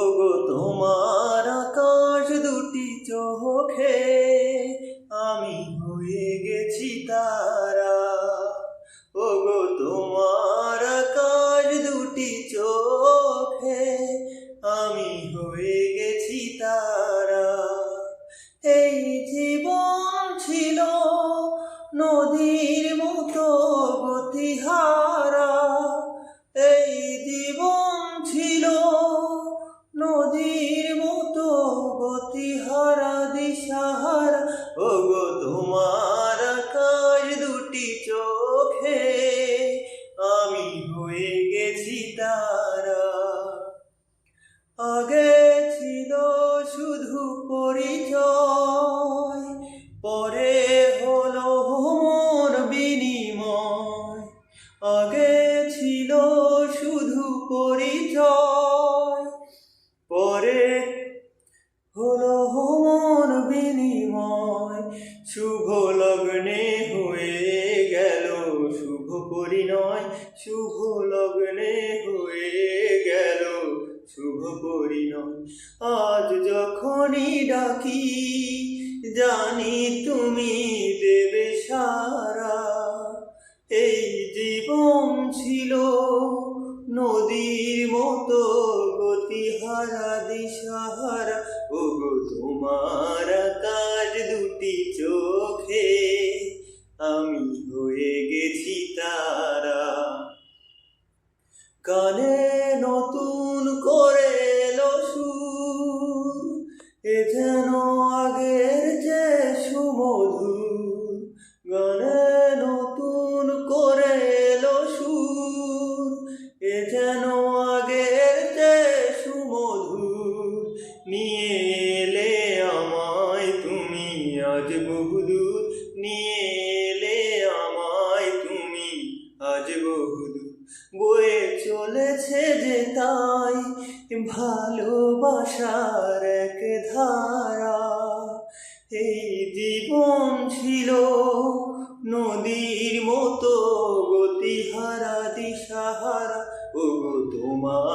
ওগো তোমার আকাশ দুটি চোখে আমি হয়ে গেছি তারা। ওগো তোমার আকাশ দুটি চোখে আমি হয়ে গেছি তারা। এই জীবন ছিল নদীর মতো গতিহারা, এই জীবন ছিল নদীর মতো গতিহারা দিশাহারা। ওগো তোমার আকাশ দুটি চোখে আমি হয়ে গেছি তারা। আগে ছিল শুধু পরিচয়, পরে হলো মোর বিনিময়। আগে ছিল শুধু পরিচয়, পরে হলো মোর বিনিময়। শুভ লগ্নে হয়ে গেল শুভ পরিণয়, শুভ লগ্নে হয়ে গেল শুভ পরিণয়। আজ যখনই ডাকি জানি তুমি দেবে সারা। এই জীবন ছিল নদীর মতো গতিহারা দিশাহারা। ওগো তোমার আকাশ দুটি চোখে আমি হয়ে গেছি তারা। গানে নতুন করে এলো সুর, এ যেন আগের যে সুমধুর। গানে নতুন করে এলো সুর, এ যেন আগের যে সুমধুর। নিয়ে এলে আমায় তুমি আজ বহুদূর, নিয়ে এলে আমায় তুমি আজ বহুদূর। বয়ে চলেছে যে তাই ভালোবাসার এক ধারা। এই জীবন ছিল নদীর মতো গতিহারা দিশাহারা। ওগো তোমার